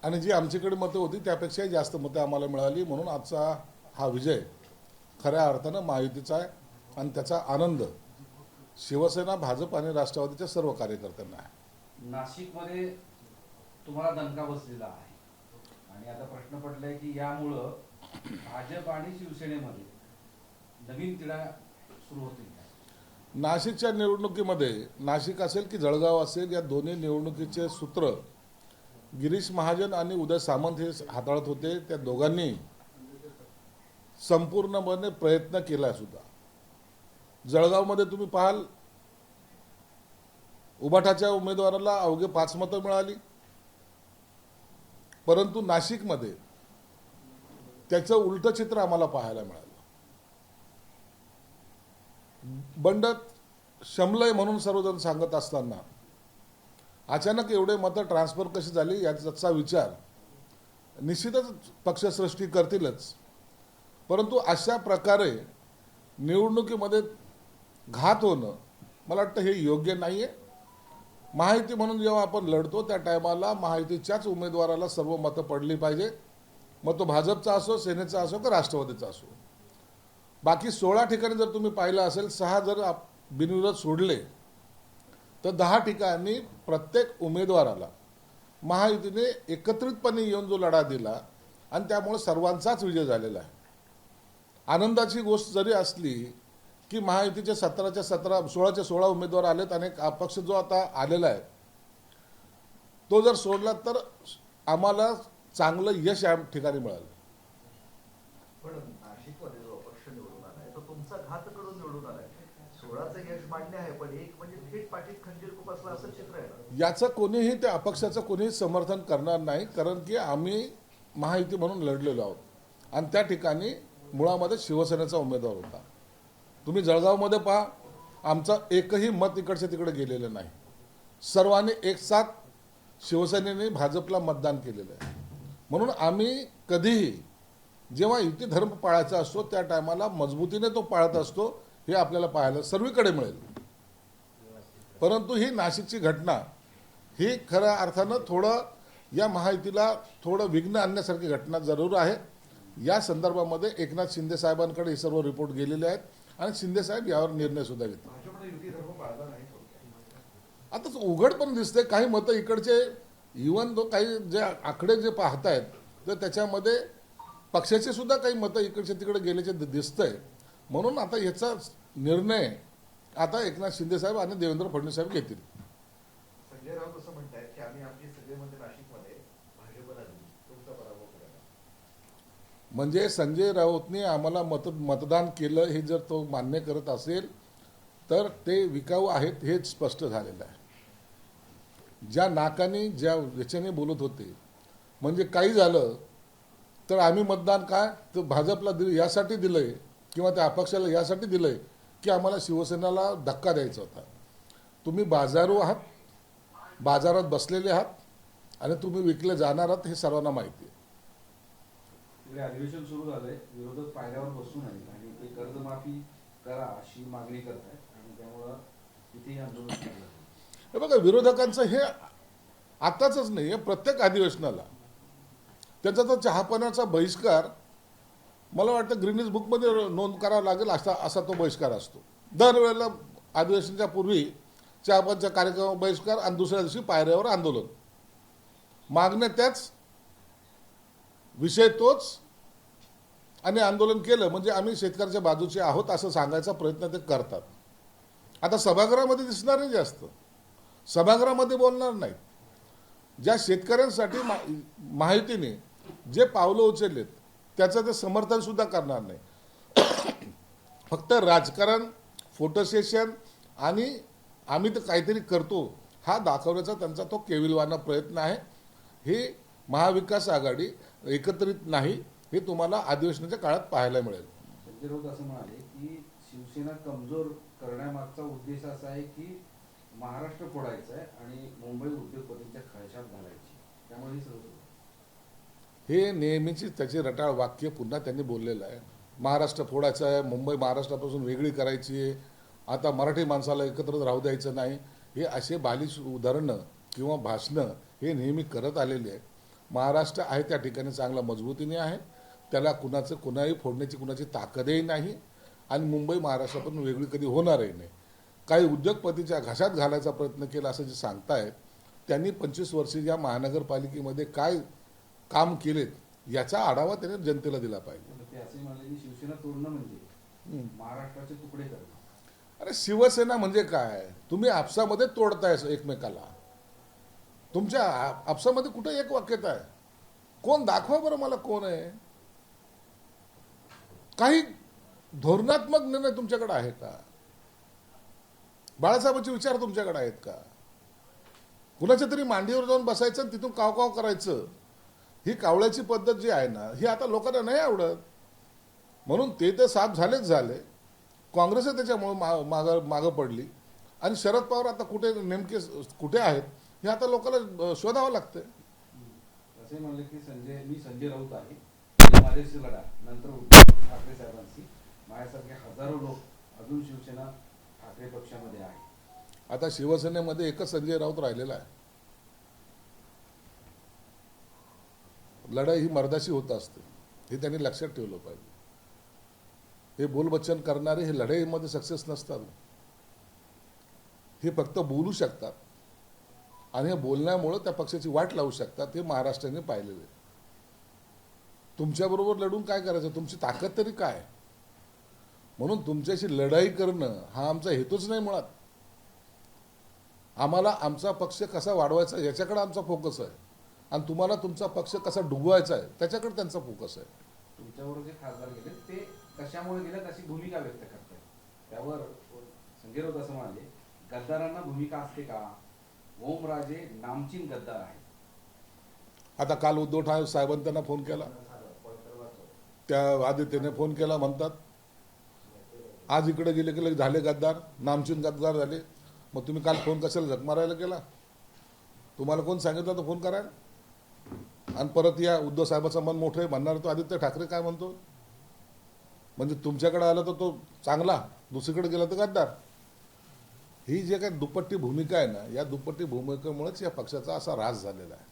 आणि जी आमच्याकडे मतं होती त्यापेक्षाही जास्त मतं आम्हाला मिळाली, म्हणून आजचा हा विजय खऱ्या अर्थानं महायुतीचा आहे आणि त्याचा आनंद शिवसेना, भाजप आणि राष्ट्रवादीच्या सर्व कार्यकर्त्यांना आहे. नाशिकमध्ये तुम्हाला दणका बसलेला आहे आणि आता प्रश्न पडलाय की यामुळं भाजप आणि शिवसेनेमध्ये नवीन तिढा सुरू होतील का? नाशिकच्या निवडणुकीमध्ये, नाशिक असेल की जळगाव असेल, या दोन्ही निवडणुकीचे सूत्र गिरीश महाजन आणि उदय सामंत हे हाताळत होते. त्या दोघांनी संपूर्णपणे प्रयत्न केला सुद्धा. जळगावमध्ये तुम्ही पाहाल, उबाठाच्या उमेदवाराला अवघे 5 मतं मिळाली, परंतु नाशिकमध्ये त्याचं उलटं चित्र आम्हाला पाहायला मिळालं. बंडत शमलय म्हणून सर्वजण सांगत असताना अचानक एवढे मतं ट्रान्सफर कशी झाली याचा विचार निश्चितच पक्षसृष्टी करतीलच, परंतु अशा प्रकारे निवडणुकीमध्ये घात होणं मला वाटतं हे योग्य नाही आहे. महायुती म्हणून जेव्हा आपण लढतो त्या टायमाला महायुतीच्याच उमेदवाराला सर्व मतं पडली पाहिजे, मग तो भाजपचा असो, सेनेचा असो की राष्ट्रवादीचा असो. बाकी 16 ठिकाणी जर तुम्ही पाहिलं असेल, 6 जर बिनविरोध सोडले तर 10 ठिकाणी प्रत्येक उमेदवाराला महायुतीने एकत्रितपणे येऊन जो लढा दिला आणि त्यामुळे सर्वांचाच विजय झालेला आहे. आनंदाची गोष्ट जरी असली की महायुतीचे 17च्या 17, 16चे 16 उमेदवार आलेत आणि अपक्ष जो आता आलेला आहे तो जर सोडला तर आम्हाला चांगलं यश या ठिकाणी मिळालं. पण नाशिकमध्ये जो अपक्ष निवडून आलाय तो तुमचा घात करून निवडून आलाय. 16चं यश मान्य आहे, पण एक म्हणजे थेट पाठीत खंजीर खुपसला असं चित्र आहे ना. याचं कोणीही, त्या अपक्षाचं कोणीही समर्थन करणार नाही, कारण की आम्ही महायुती म्हणून लढलेलो आहोत आणि त्या ठिकाणी मुळामध्ये शिवसेनेचा उमेदवार होता. तुम्ही जळगावमध्ये पहा, आमचं एकही मत इकडच्या तिकडे गेलेलं नाही. सर्वांनी एक साथ शिवसेनेने भाजपला मतदान केलेलं आहे. म्हणून आम्ही कधीही जेव्हा युती धर्म पाळायचा असतो त्या टायमाला मजबूतीने तो पाळत असतो, हे आपल्याला पाहायला सर्वीकडे मिळेल. परंतु ही नाशिकची घटना ही खऱ्या अर्थानं थोडं या महायुतीला थोडं विघ्न आणण्यासारखी घटना जरूर आहे. या संदर्भामध्ये एकनाथ शिंदे साहेबांकडे हे सर्व रिपोर्ट गेलेले आहेत आणि शिंदे साहेब यावर निर्णय सुद्धा घेतील. भाजपने युती धर्म पाळला नाही. आता उघड पण दिसते, काही मतं इकडचे इव्हन तो काही जे आकडे जे पाहतायत तर त्याच्यामध्ये पक्षाचे सुद्धा काही मतं इकडचे तिकडे गेल्याचे दिसतंय. म्हणून आता याचा निर्णय आता एकनाथ शिंदे साहेब आणि देवेंद्र फडणवीस साहेब घेतील. संजय राऊत असं म्हणतायत की आम्ही आमचे सगळे म्हणजे नाशिकमध्ये भाजपला दिली, तुमचा पराभव करायला. म्हणजे संजय राऊतने आम्हाला मतदान केलं हे जर तो मान्य करत असेल तर ते विकाऊ आहेत हे स्पष्ट झालेलं आहे. ज्या नाकाने ज्या याच्याने बोलत होते, म्हणजे काही झालं तर आम्ही मतदान काय तर भाजपला दिलं यासाठी दिलंय किंवा त्या अपक्षाला यासाठी दिलंय की आम्हाला शिवसेनेला धक्का द्यायचा होता. तुम्ही बाजारू आहात, बाजारात बसलेले आहात आणि तुम्ही विकले जाणार आहात हे सर्वांना माहिती आहे. तिकडे अधिवेशन सुरू झालंय, विरोधक पायऱ्यावर बसून आहेत आणि ते कर्जमाफी करा अशी मागणी करतायत आणि त्यामुळं तिथेही आंदोलन सुरू झालं. हे बघा, विरोधकांचं हे आताच नाही, हे प्रत्येक अधिवेशनाला त्याचा तो चहापाण्याचा बहिष्कार मला वाटतं ग्रीनिज बुकमध्ये नोंद करावा लागेल असा तो बहिष्कार असतो. दरवेळेला अधिवेशनाच्या पूर्वी चहापानच्या कार्यक्रम बहिष्कार आणि दुसऱ्या दिवशी पायऱ्यावर आंदोलन. मागण्या त्याच, विषय तोच आणि आंदोलन केलं म्हणजे आम्ही शेतकऱ्याच्या बाजूचे आहोत असं सांगायचा प्रयत्न ते करतात. आता सभागृहामध्ये दिसणार नाही, जास्त सभागृहामध्ये बोलणार नाहीत. ज्या शेतकऱ्यांसाठी महायुतीने जे पावलं उचललेत त्याचं ते समर्थन सुद्धा करणार नाही. फक्त राजकारण, फोटो सेशन आणि आम्ही तर काहीतरी करतो हा दाखवण्याचा त्यांचा तो केविलवाना प्रयत्न आहे. हे महाविकास आघाडी एकत्रित नाही हे तुम्हाला अधिवेशनाच्या काळात पाहायला मिळेल. संजय राऊत असं म्हणाले की शिवसेना कमजोर करण्यामागचा उद्देश असा आहे की महाराष्ट्र फोडायचा आहे आणि मुंबई उद्योगपतींच्या खळशात घालायची, त्यामुळे ही सर्व हे नेहमीची त्याची रटाळ वाक्य पुन्हा त्यांनी बोललेलं आहे. महाराष्ट्र फोडायचं आहे, मुंबई महाराष्ट्रापासून वेगळी करायची आहे, आता मराठी माणसाला एकत्र राहू द्यायचं नाही, हे असे बालिश उदाहरणं किंवा भाषणं हे नेहमी करत आलेले आहे. महाराष्ट्र आहे त्या ठिकाणी चांगला मजबूतीने आहे, त्याला कुणाही फोडण्याची कुणाची ताकदही नाही आणि मुंबई महाराष्ट्रापासून वेगळी कधी होणारही नाही. काही उद्योगपतीच्या घशात घालायचा प्रयत्न केला असं जे सांगतायत, त्यांनी 25 वर्षे या महानगरपालिकेमध्ये काय काम केलेत याचा आढावा त्याने जनतेला दिला पाहिजे. ते असे म्हणले की शिवसेना तोडणं म्हणजे महाराष्ट्राचे तुकडे करणं. अरे शिवसेना म्हणजे काय? तुम्ही आपसामध्ये तोडताय एकमेकाला. तुमच्या आपसामध्ये कुठे एक वाक्यता आहे? कोण दाखवा बरं मला, कोण आहे? काही धोरणात्मक निर्णय तुमच्याकडे आहे का? बाळासाहेबांचे विचार तुमच्याकडे आहेत का? कुणाच्या तरी मांडीवर जाऊन बसायचं आणि तिथून काव काव करायचं, ही कावळ्याची पद्धत जी आहे ना, ही आता लोकांना नाही आवडत. म्हणून ते तर साफ झाले. काँग्रेस त्याच्यामुळे मागं पडली आणि शरद पवार आता नेमके कुठे आहेत हे आता लोकांना शोधावं लागतंय. असे म्हणले की मी संजय राऊत आहे, माझ्याशी लढा. नंतर उद्धव ठाकरे साहेबांशी माझ्यासारखे हजारो लोक अजून शिवसेना ठाकरे पक्षामध्ये आहे. आता शिवसेनेमध्ये एकच संजय राऊत राहिलेला आहे. लढाई ही मर्दाशी होत असते, हे त्यांनी लक्षात ठेवलं पाहिजे. हे बोलबच्चन करणारे हे लढाईमध्ये सक्सेस नसतात. हे फक्त बोलू शकतात आणि हे बोलण्यामुळे त्या पक्षाची वाट लावू शकतात. हे महाराष्ट्राने पाहिलेलं आहे. तुमच्याबरोबर लढून काय करायचं? तुमची ताकद तरी काय? म्हणून तुमच्याशी लढाई करणं हा आमचा हेतूच नाही. मुळात आम्हाला आमचा पक्ष कसा वाढवायचा याच्याकडे आमचा फोकस आहे आणि तुम्हाला तुमचा पक्ष कसा डुबवायचा आहे त्याच्याकडे त्यांचा फोकस आहे. तुमच्याबरोबर जे खासदार गेले ते कशामुळे गेले अशी भूमिका व्यक्त करतात. त्यावर संजय राऊत असं म्हणाले, गद्दारांना भूमिका असते का? ओमराजे नामचीन गद्दार आहे. आता काल उद्धव ठाकरे साहेबांनी त्यांना फोन केला, त्या आदित्यने फोन केला, म्हणतात आज इकडे गेले की झाले गद्दार, नामचीन गद्दार झाले. मग तुम्ही काल फोन कशाला झक मारायला केला? तुम्हाला कोण सांगितलं तर फोन करायला? आणि परत या उद्धव साहेबाचं मन मोठं आहे म्हणणार तो आदित्य ठाकरे काय म्हणतो? म्हणजे तुमच्याकडे आला तर तो चांगला, दुसरीकडे गेला तर गद्दार. ही जे काही दुपट्टी भूमिका आहे ना, या दुपट्टी भूमिकेमुळेच या पक्षाचा असा राज झालेला आहे.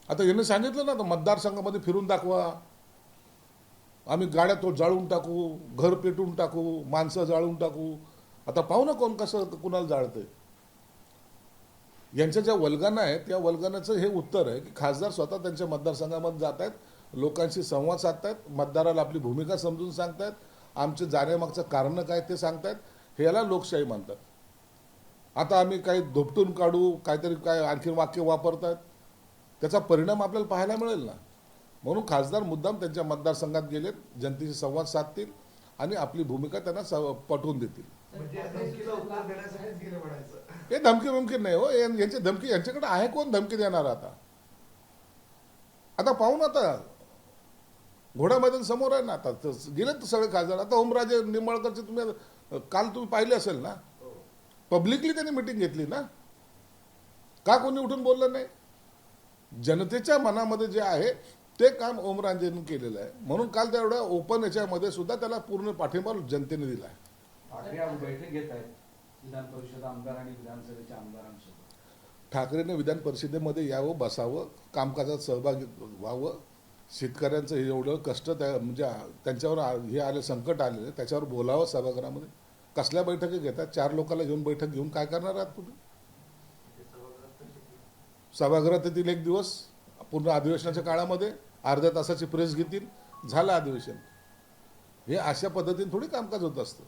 आता यांनी सांगितलं ना, तर मतदारसंघामध्ये फिरून दाखवा, आम्ही गाड्या तो जाळून टाकू, घर पेटून टाकू, माणसं जाळून टाकू. आता पाहू ना कोण कसं कुणाला जाळतंय. यांच्या ज्या वल्गना आहेत त्या वल्गनाचं हे उत्तर आहे की खासदार स्वतः त्यांच्या मतदारसंघामध्ये जात आहेत, लोकांशी संवाद साधतायत, मतदाराला आपली भूमिका समजून सांगतायत, आमचे जाण्यामागचं कारण काय ते सांगतायत. हे याला लोकशाही म्हणतात. आता आम्ही काही धोपटून काढू, काहीतरी काय आणखी वाक्य वापरतात, त्याचा परिणाम आपल्याला पाहायला मिळेल ना. म्हणून खासदार मुद्दाम त्यांच्या मतदारसंघात गेलेत, जनतेशी संवाद साधतील आणि आपली भूमिका त्यांना पटवून देतील. हे धमकी नाही हो, यांची धमकी यांच्याकडे आहे. कोण धमकी देणार? आता पाहू ना, आता घोडा मैदान समोर आहे ना. आता गेलेत सगळे खासदार. आता ओमराजे निंबाळकरचे काल तुम्ही पाहिले असेल ना, पब्लिकली त्यांनी मिटिंग घेतली ना. का कोणी उठून बोललं नाही? जनतेच्या मनामध्ये जे आहे ते काम ओमराजेंनी केलेलं आहे. म्हणून काल तेवढ्या ओपन याच्यामध्ये सुद्धा त्याला पूर्ण पाठिंबा जनतेने दिला आहे. ठाकरे आज बैठक घेत आहेत विधान परिषद आमदार आणि विधानसभेच्या आमदारांसोबत. ठाकरेंनी विधान परिषदेमध्ये यावं, बसावं, कामकाजात सहभागी व्हावं. शेतकऱ्यांचं हे एवढं कष्ट म्हणजे त्यांच्यावर हे आले, संकट आलेले, त्याच्यावर बोलावं सभागृहामध्ये. कसल्या बैठकी घेतात? 4 लोकांना घेऊन बैठक घेऊन काय करणार आहात तुम्ही? सभागृहात येतील 1 दिवस पूर्ण अधिवेशनाच्या काळामध्ये, अर्ध्या तासाची प्रेस घेतील, झालं अधिवेशन. हे अशा पद्धतीने थोडी कामकाज होत असतं.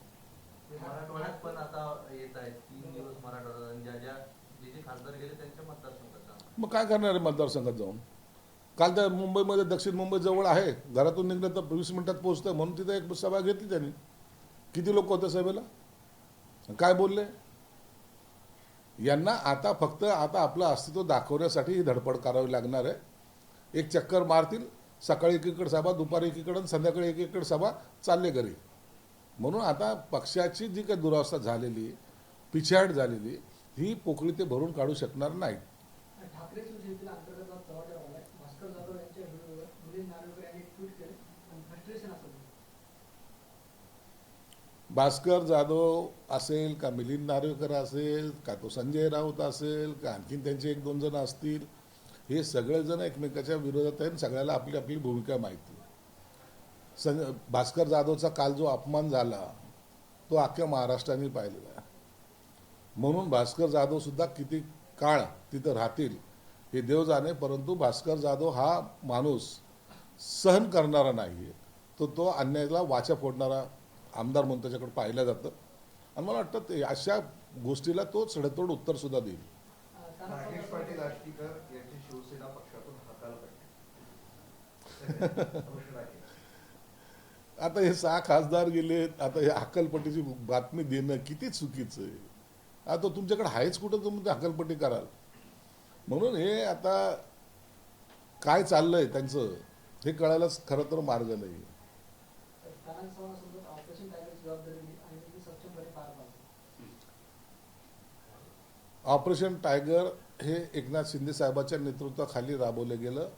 मराठवाड्यात पण आता येत आहेत 3 दिवस मराठवाड्यात, जे खासदार गेले त्यांच्या मतदारसंघात. मग काय करणार आहे मतदारसंघात जाऊन? काल त्या मुंबईमध्ये, दक्षिण मुंबई जवळ आहे, घरातून निघलं तर 20 मिनिटात पोहोचतं, म्हणून तिथे एक सभा घेतली त्यांनी. किती लोक होते सभेला? काय बोलले? यांना आता फक्त आपलं अस्तित्व दाखवण्यासाठी ही धडपड करावी लागणार आहे. एक चक्कर मारतील, सकाळी एकीकडे सभा, दुपारी एकीकडे आणि संध्याकाळी एकीकडे सभा, चालले घरी. म्हणून आता पक्षाची जी काही दुरावस्था झालेली, पिछाड झालेली, ही पोकळी ते भरून काढू शकणार नाहीत. ठाकरे शिवसेनेतील अंतर्गत भास्कर जाधव यांच्या विरोधात मिलिंद नार्वेकर यांनी ट्विट केले आणि फ्रस्ट्रेशन असेल. भास्कर जाधव असेल का मिलिंद नार्वेकर असेल का तो संजय राऊत असेल का आणखीन त्यांचे 1-2 जण असतील, हे सगळेजण एकमेकाच्या विरोधात आहे आणि सगळ्याला आपली आपली भूमिका माहिती आहे. भास्कर जाधवचा काल जो अपमान झाला तो अख्ख्या महाराष्ट्राने पाहिलेला आहे. म्हणून भास्कर जाधव सुद्धा किती काळ तिथं राहतील हे देव जाणे, परंतु भास्कर जाधव हा माणूस सहन करणारा नाही आहे. तो अन्यायाला वाचा फोडणारा आमदार म्हणून त्याच्याकडे पाहिलं जातं आणि मला वाटतं ते अशा गोष्टीला तो सडेतोड उत्तर सुद्धा देईल. नागेश पाटील आष्टीकर यांची शिवसेना पक्षातून हकालपट्टी. घोषणा केली. आता हे 6 खासदार गेलेत, आता हे हकालपट्टीची बातमी देणं किती चुकीचं आहे. आता तुमच्याकडे आहेच कुठं तुम्ही हकालपट्टी कराल. म्हणून हे आता काय चाललंय त्यांचं हे कळायलाच खरं तर मार्ग नाही. ऑपरेशन टायगरची जबाबदारी दिली आणि ती सक्षमपणे पार पाडली. ऑपरेशन टायगर हे एकनाथ शिंदे साहेबांच्या नेतृत्वाखाली राबवलं गेलं.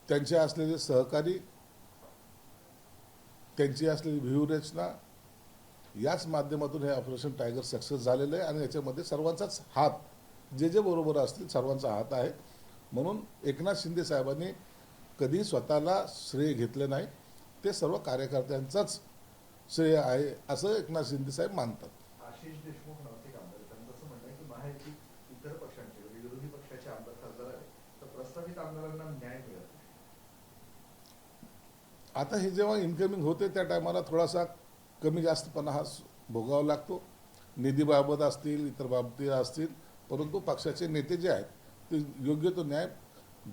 त्यांचे असलेले सहकारी, त्यांची असलेली व्यूहरचना याच माध्यमातून हे ऑपरेशन टायगर सक्सेस झालेलं आहे आणि याच्यामध्ये सर्वांचाच हात, जे बरोबर असतील सर्वांचा हात आहे. म्हणून एकनाथ शिंदे साहेबांनी कधी स्वतःला श्रेय घेतलं नाही, ते सर्व कार्यकर्त्यांचाच श्रेय आहे असं एकनाथ शिंदे साहेब मानतात. आशिष देशमुख नव्हते का आमदार, त्यांचं असं म्हणणं आहे की महायुती इतर पक्षांचे विरोधी पक्षाचे आमदार खासदार आहेत तर प्रस्तावित आमदारांना न्याय मिळत नाही. आता हे जेव्हा इन्कमिंग होते त्या टायमाला थोडासा कमी जास्तपणा हा भोगावा लागतो, निधीबाबत असतील इतर बाबतीत असतील, परंतु पक्षाचे नेते जे आहेत ते योग्य तो न्याय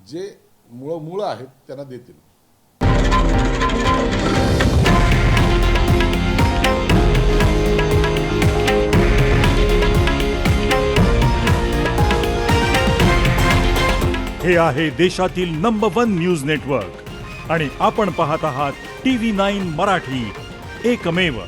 जे मूळ आहेत त्यांना देतील. हे आहे देशातील नंबर 1 न्यूज नेटवर्क आणि आपण पाहत आहात TV9 मराठी, एकमेव.